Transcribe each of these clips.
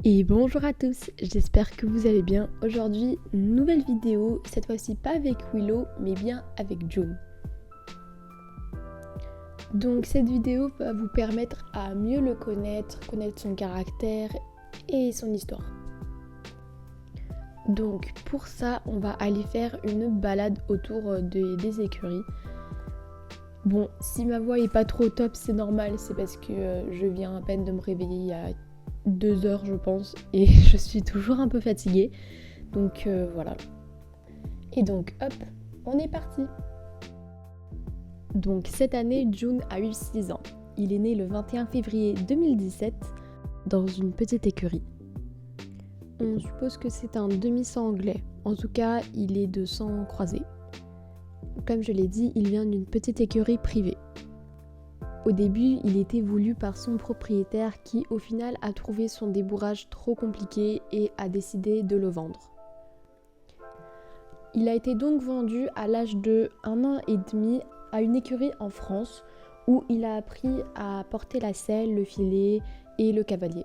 Et bonjour à tous, j'espère que vous allez bien. Aujourd'hui, nouvelle vidéo, cette fois-ci pas avec Willow, mais bien avec June. Donc cette vidéo va vous permettre à mieux le connaître son caractère et son histoire. Donc pour ça, on va aller faire une balade autour des écuries. Bon, si ma voix est pas trop top, c'est normal, c'est parce que je viens à peine de me réveiller il y a 2 heures je pense et je suis toujours un peu fatiguée, donc voilà. Et donc hop, on est parti. Donc cette année, June a eu 6 ans. Il est né le 21 février 2017 dans une petite écurie. On suppose que c'est un demi-sang anglais, en tout cas il est de sang croisé. Comme je l'ai dit, il vient d'une petite écurie privée. Au début, il était voulu par son propriétaire qui, au final, a trouvé son débourrage trop compliqué et a décidé de le vendre. Il a été donc vendu à l'âge de 1 an et demi à une écurie en France où il a appris à porter la selle, le filet et le cavalier.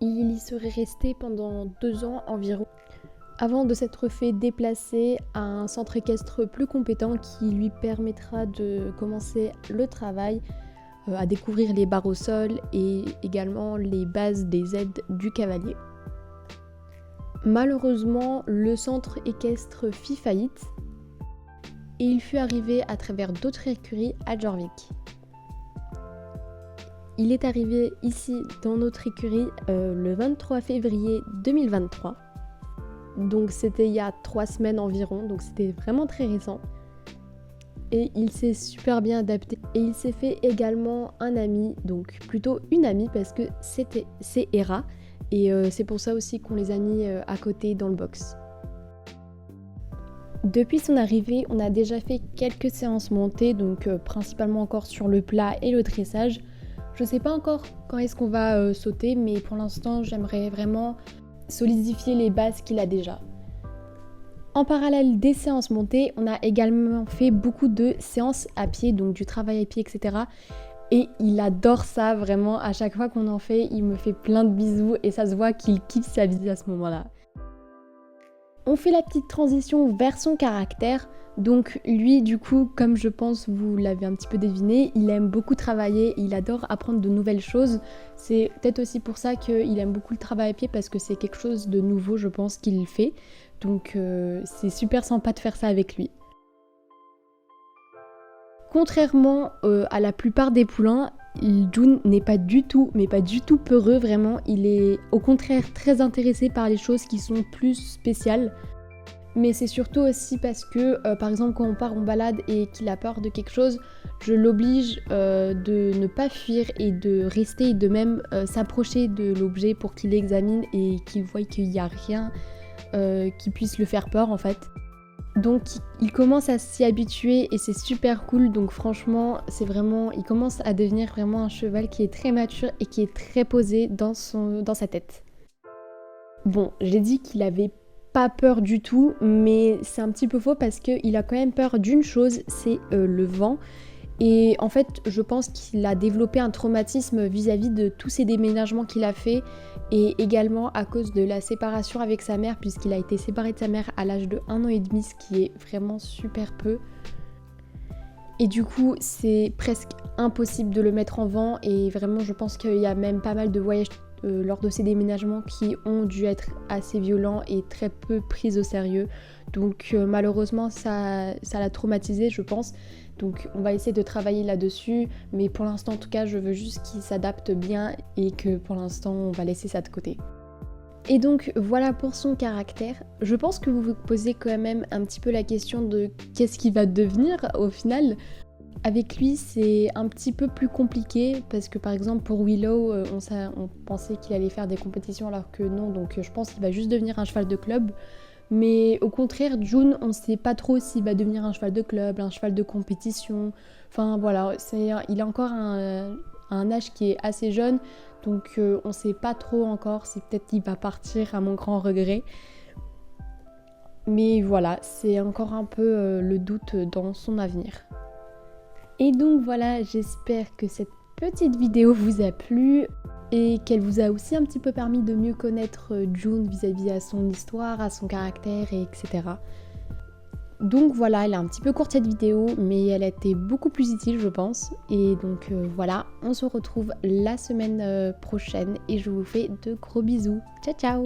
Il y serait resté pendant 2 ans environ, avant de s'être fait déplacer à un centre équestre plus compétent qui lui permettra de commencer le travail, à découvrir les barres au sol et également les bases des aides du cavalier. Malheureusement, le centre équestre fit faillite et il fut arrivé à travers d'autres écuries à Jorvik. Il est arrivé ici dans notre écurie le 23 février 2023. Donc c'était il y a 3 semaines environ, donc c'était vraiment très récent. Et il s'est super bien adapté. Et il s'est fait également un ami, donc plutôt une amie parce que c'est Hera. Et c'est pour ça aussi qu'on les a mis à côté dans le box. Depuis son arrivée, on a déjà fait quelques séances montées, donc principalement encore sur le plat et le dressage. Je sais pas encore quand est-ce qu'on va sauter, mais pour l'instant j'aimerais vraiment solidifier les bases qu'il a déjà. En parallèle des séances montées, on a également fait beaucoup de séances à pied, donc du travail à pied, etc. Et il adore ça, vraiment. À chaque fois qu'on en fait, il me fait plein de bisous et ça se voit qu'il kiffe sa vie à ce moment-là. On fait la petite transition vers son caractère. Donc lui, du coup, comme je pense vous l'avez un petit peu deviné, il aime beaucoup travailler, il adore apprendre de nouvelles choses. C'est peut-être aussi pour ça qu'il aime beaucoup le travail à pied parce que c'est quelque chose de nouveau, je pense, qu'il fait. Donc c'est super sympa de faire ça avec lui. Contrairement à la plupart des poulains, June n'est pas du tout, mais pas du tout peureux vraiment. Il est au contraire très intéressé par les choses qui sont plus spéciales. Mais c'est surtout aussi parce que, par exemple, quand on part en balade et qu'il a peur de quelque chose, je l'oblige de ne pas fuir et de rester et de même s'approcher de l'objet pour qu'il l'examine et qu'il voie qu'il n'y a rien qui puisse le faire peur en fait. Donc il commence à s'y habituer et c'est super cool, donc franchement il commence à devenir vraiment un cheval qui est très mature et qui est très posé dans sa tête. Bon, j'ai dit qu'il avait pas peur du tout, mais c'est un petit peu faux parce qu'il a quand même peur d'une chose, c'est le vent. Et en fait, je pense qu'il a développé un traumatisme vis-à-vis de tous ces déménagements qu'il a fait et également à cause de la séparation avec sa mère puisqu'il a été séparé de sa mère à l'âge de 1 an et demi, ce qui est vraiment super peu. Et du coup, c'est presque impossible de le mettre en vent et vraiment, je pense qu'il y a même pas mal de voyages lors de ces déménagements qui ont dû être assez violents et très peu pris au sérieux. Donc malheureusement, ça l'a traumatisé, je pense. Donc on va essayer de travailler là-dessus, mais pour l'instant en tout cas je veux juste qu'il s'adapte bien et que pour l'instant on va laisser ça de côté. Et donc voilà pour son caractère. Je pense que vous vous posez quand même un petit peu la question de qu'est-ce qu'il va devenir au final. Avec lui c'est un petit peu plus compliqué parce que par exemple pour Willow on pensait qu'il allait faire des compétitions alors que non, donc je pense qu'il va juste devenir un cheval de club. Mais au contraire, June, on ne sait pas trop s'il va devenir un cheval de club, un cheval de compétition. Enfin voilà, il a encore un âge qui est assez jeune, donc on ne sait pas trop encore. C'est peut-être qu'il va partir à mon grand regret. Mais voilà, c'est encore un peu le doute dans son avenir. Et donc voilà, j'espère que cette petite vidéo vous a plu. et qu'elle vous a aussi un petit peu permis de mieux connaître June vis-à-vis à son histoire, à son caractère, et etc. Donc voilà, elle est un petit peu courte cette vidéo, mais elle a été beaucoup plus utile je pense. Et donc voilà, on se retrouve la semaine prochaine et je vous fais de gros bisous. Ciao ciao!